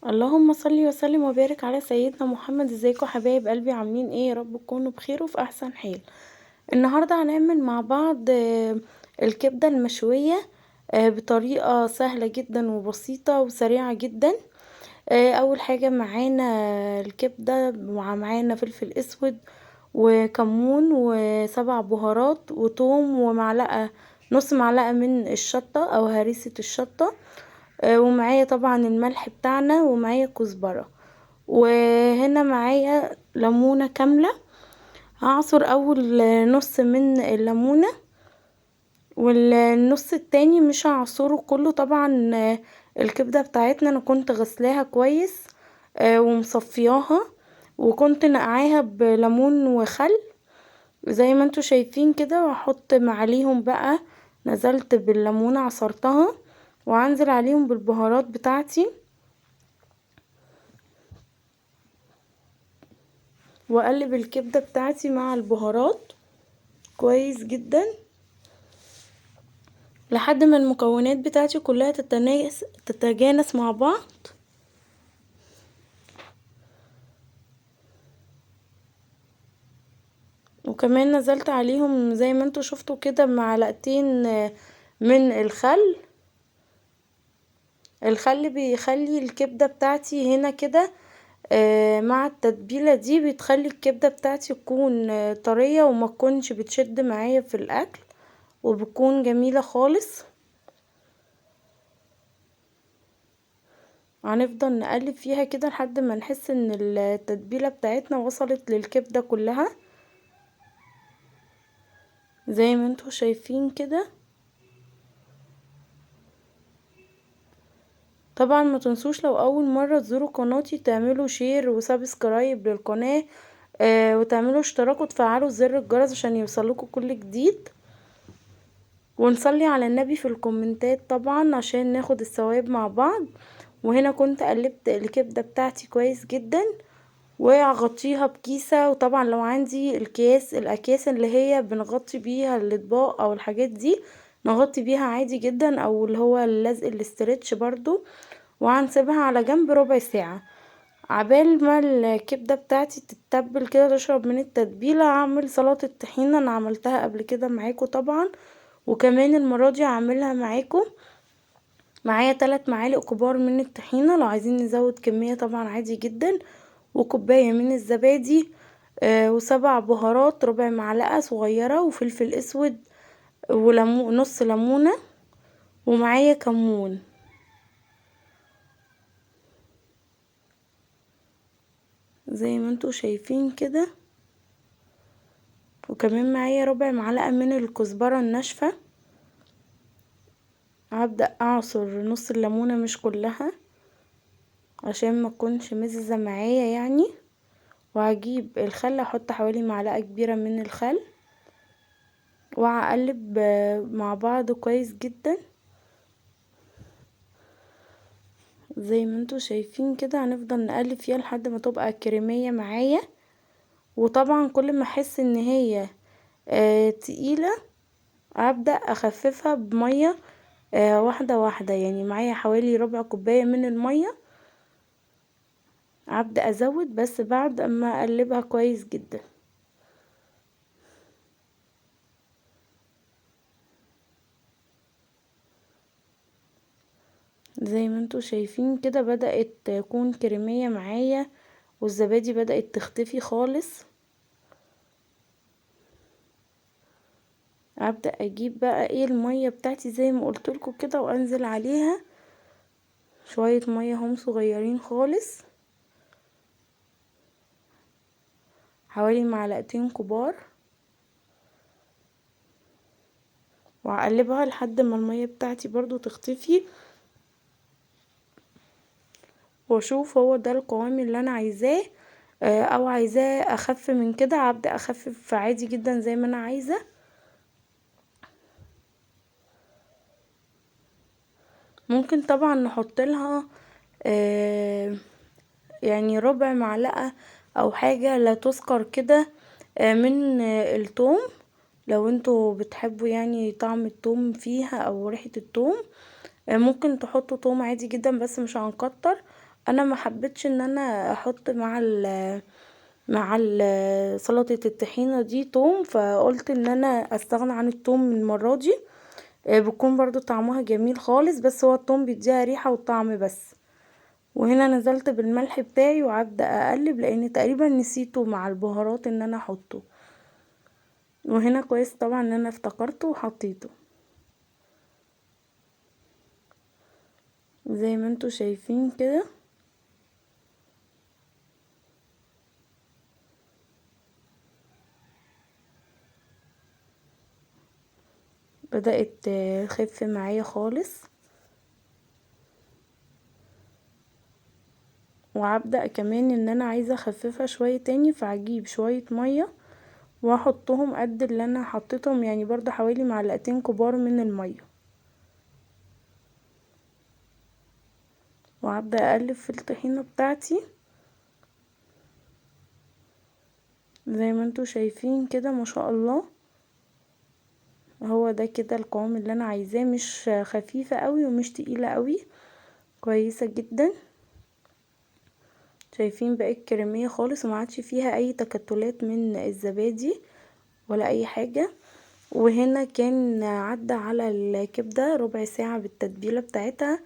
اللهم صل وسلم وبارك على سيدنا محمد. ازيكم حبايب قلبي؟ عاملين ايه؟ يا رب تكونوا بخير وفي احسن حال. النهارده هنعمل مع بعض الكبده المشويه بطريقه سهله جدا وبسيطه وسريعه جدا. اول حاجه معانا الكبده، ومعانا فلفل اسود وكمون وسبع بهارات وثوم ومعلقه، نص معلقه من الشطه او هريسه الشطه. ومعايا طبعا الملح بتاعنا، ومعايا كزبرة، وهنا معايا ليمونة كاملة. هعصر اول نص من الليمونة، والنص التاني مش هعصره كله طبعا. الكبدة بتاعتنا انا كنت غسلاها كويس ومصفياها، وكنت نقعاها بليمون وخل زي ما انتوا شايفين كده. وهحط عليهم بقى، نزلت بالليمونة عصرتها، وهنزل عليهم بالبهارات بتاعتي، واقلب الكبدة بتاعتي مع البهارات كويس جدا لحد ما المكونات بتاعتي كلها تتجانس مع بعض. وكمان نزلت عليهم زي ما انتوا شفتوا كده معلقتين من الخل. الخل بيخلي الكبدة بتاعتي هنا كده مع التتبيلة دي، بتخلي الكبدة بتاعتي تكون طرية وما تكونش بتشد معايا في الاكل، وبتكون جميلة خالص. هنفضل نقلب فيها كده لحد ما نحس ان التتبيلة بتاعتنا وصلت للكبدة كلها زي ما انتوا شايفين كده. طبعا ما تنسوش لو اول مرة تزوروا قناتي تعملوا شير وسبسكرايب للقناة، وتعملوا اشتراك وتفعلوا زر الجرس عشان يوصلكوا كل جديد، ونصلي على النبي في الكومنتات طبعا عشان ناخد الثواب مع بعض. وهنا كنت قلبت الكبدة بتاعتي كويس جدا، واغطيها بكيسة. وطبعا لو عندي الاكياس اللي هي بنغطي بيها الاطباق او الحاجات دي، نغطي بيها عادي جدا، او اللي هو اللزق الاسترتش برضو. وهنسيبها على جنب ربع ساعة عبال ما الكبدة بتاعتي تتبل كده، تشرب من التتبيلة. هعمل سلطة طحينة، انا عملتها قبل كده معاكم طبعا، وكمان المرة دي هعملها معاكم. معايا 3 معالق كبار من الطحينة، لو عايزين نزود كمية طبعا عادي جدا، وكوباية من الزبادي، وسبع بهارات، ربع معلقة صغيرة، وفلفل اسود، نص ليمونة، ومعايا كمون زي ما انتوا شايفين كده. وكمان معايا ربع معلقة من الكزبرة الناشفة. هبدأ اعصر نص الليمونة مش كلها عشان ما تكونش مززة معايا يعني. وهجيب الخل، احط حوالي معلقة كبيرة من الخل، وهقلب مع بعض كويس جدا زي ما انتوا شايفين كده. هنفضل نقلب فيها لحد ما تبقى كريمية معايا. وطبعا كل ما احس ان هي تقيلة، هبدأ اخففها بمية واحدة واحدة. يعني معايا حوالي ربع كوباية من المية، هبدأ ازود بس بعد اما اقلبها كويس جدا. زي ما انتوا شايفين كده بدأت تكون كريمية معايا، والزبادي بدأت تختفي خالص. هبدأ اجيب بقى ايه المية بتاعتي زي ما قلتلكوا كده، وانزل عليها شوية مية هم صغيرين خالص، حوالي معلقتين كبار، وهقلبها لحد ما المية بتاعتي برضو تختفي، واشوف هو ده القوام اللي انا عايزاه او عايزاه اخف من كده. هبدأ اخفف عادي جدا زي ما انا عايزة. ممكن طبعا نحط لها يعني ربع معلقة او حاجة لا تذكر كده من الثوم، لو انتوا بتحبوا يعني طعم الثوم فيها او ريحة الثوم. ممكن تحطوا توم عادي جدا بس مش هنكتر. انا ما حبيتش ان انا احط مع سلطة الطحينة دي توم، فقلت ان انا استغنى عن التوم المرة دي. بتكون برضو طعمها جميل خالص، بس هو التوم بيديها ريحة وطعم بس. وهنا نزلت بالملح بتاعي وهبدأ اقلب، لان تقريبا نسيته مع البهارات ان انا احطه. وهنا كويس طبعا ان انا افتكرته وحطيته. زي ما انتوا شايفين كده. بدأت تخف معايا خالص. وهبدأ كمان ان انا عايزة اخففها شوية تاني، فهجيب شوية مية واحطهم قد اللي انا حطيتهم، يعني برضو حوالي معلقتين كبار من المية. وهبدأ اقلب في الطحينة بتاعتي زي ما انتوا شايفين كده، ما شاء الله. هو ده كده القوام اللي انا عايزاه، مش خفيفة قوي ومش تقيلة قوي، كويسة جدا. شايفين بقت كريمية خالص وما عادش فيها اي تكتلات من الزبادي ولا اي حاجة. وهنا كان عدى على الكبدة ربع ساعة بالتتبيلة بتاعتها.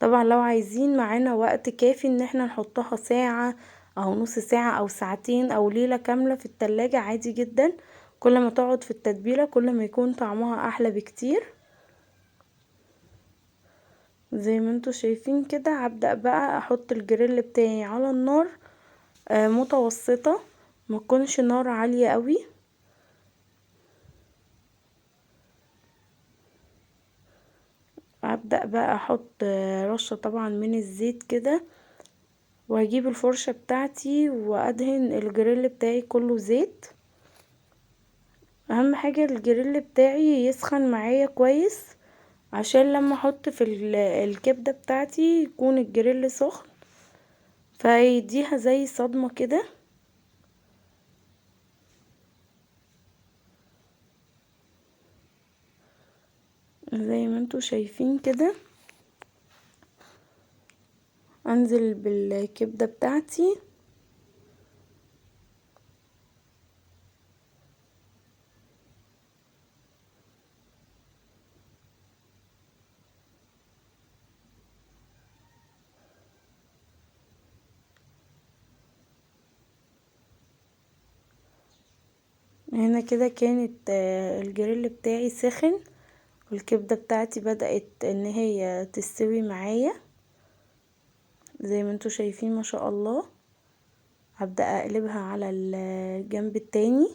طبعا لو عايزين معانا وقت كافي ان احنا نحطها ساعة او نص ساعة او ساعتين او ليلة كاملة في التلاجة، عادي جدا. كل ما تقعد في التتبيلة كل ما يكون طعمها احلى بكتير. زي ما انتوا شايفين كده، هبدأ بقى احط الجريل بتاعي على النار متوسطة، ما تكونش نار عالية قوي. هبدأ بقى احط رشة طبعا من الزيت كده، وهجيب الفرشة بتاعتي وادهن الجريل بتاعي كله زيت. اهم حاجة الجريل بتاعي يسخن معايا كويس، عشان لما احط في الكبدة بتاعتي يكون الجريل سخن، فيديها زي صدمة كده. زي ما انتوا شايفين كده، انزل بالكبدة بتاعتي. هنا كده كانت الجريل بتاعي سخن، والكبدة بتاعتي بدأت ان هي تستوي معايا زي ما انتوا شايفين، ما شاء الله. هبدأ اقلبها على الجنب التاني،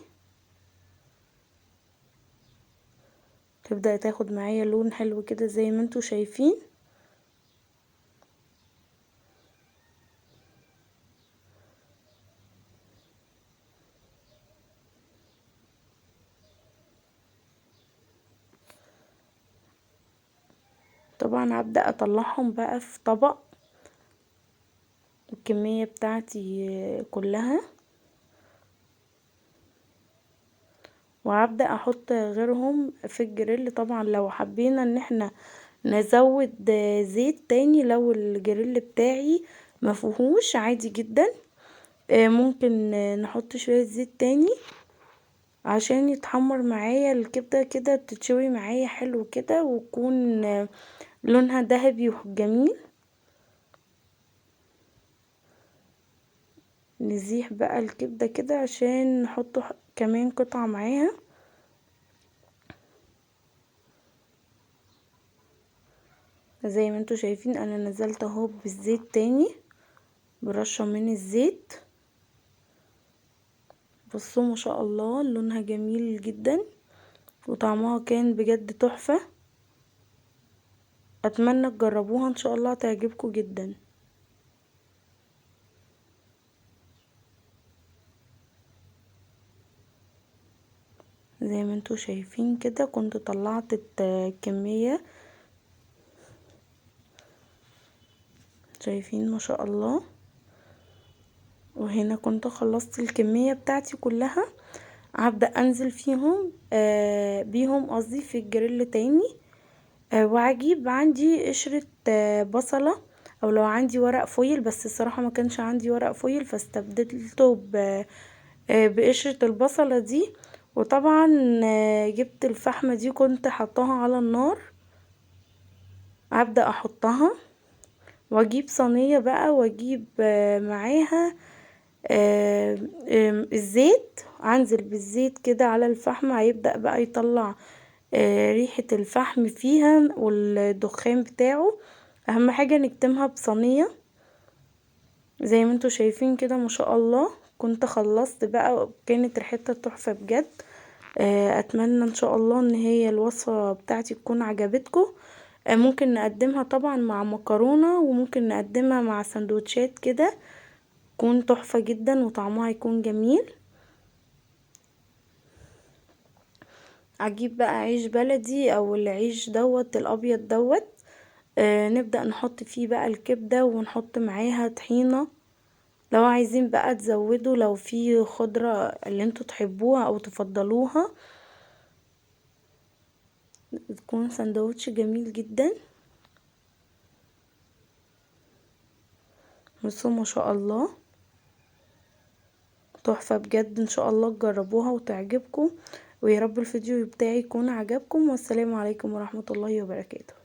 تبدأ تاخد معايا لون حلو كده زي ما انتوا شايفين. طبعا هبدأ اطلعهم بقى في طبق، الكمية بتاعتي كلها، وهبدأ احط غيرهم في الجريل. طبعا لو حبينا ان احنا نزود زيت تاني، لو الجريل بتاعي مفيهوش، عادي جدا. ممكن نحط شوية زيت تاني عشان يتحمر معايا الكبدة كده، تتشوي معايا حلو كده، ويكون لونها ذهبي وجميل. نزيح بقى الكبدة كده عشان نحط كمان قطعة معاها. زي ما انتوا شايفين انا نزلت اهو بالزيت تاني، برشة من الزيت. بصوا ما شاء الله لونها جميل جدا، وطعمها كان بجد تحفة. اتمنى تجربوها، ان شاء الله تعجبكم جدا. زي ما انتوا شايفين كده، كنت طلعت الكمية، شايفين ما شاء الله. وهنا كنت خلصت الكمية بتاعتي كلها. هبدأ انزل فيهم بيهم قصدي في الجريل تاني. وهجيب عندي قشرة بصلة او لو عندي ورق فويل، بس الصراحة ما كانش عندي ورق فويل فاستبدلته بقشرة البصلة دي. وطبعا جبت الفحمة دي كنت حطاها على النار، هبدأ احطها واجيب صينية بقى واجيب معاها الزيت، انزل بالزيت كده على الفحم، هيبدأ بقى يطلع ريحة الفحم فيها والدخان بتاعه. اهم حاجة نكتمها بصينية زي ما انتوا شايفين كده ما شاء الله. كنت خلصت بقى، كانت ريحتها تحفة بجد. اتمنى ان شاء الله ان هي الوصفة بتاعتي تكون عجبتكم. ممكن نقدمها طبعا مع مكرونة، وممكن نقدمها مع سندوتشات كده، تكون تحفة جدا وطعمها يكون جميل. اجيب بقى عيش بلدي او العيش دوت الابيض دوت، نبدأ نحط فيه بقى الكبدة ونحط معاها طحينة. لو عايزين بقى تزودوا لو في خضرة اللي انتوا تحبوها او تفضلوها، تكون سندوتش جميل جدا. بصوا ما شاء الله تحفة بجد، ان شاء الله تجربوها وتعجبكم. ويا رب الفيديو بتاعي يكون عجبكم، والسلام عليكم ورحمة الله وبركاته.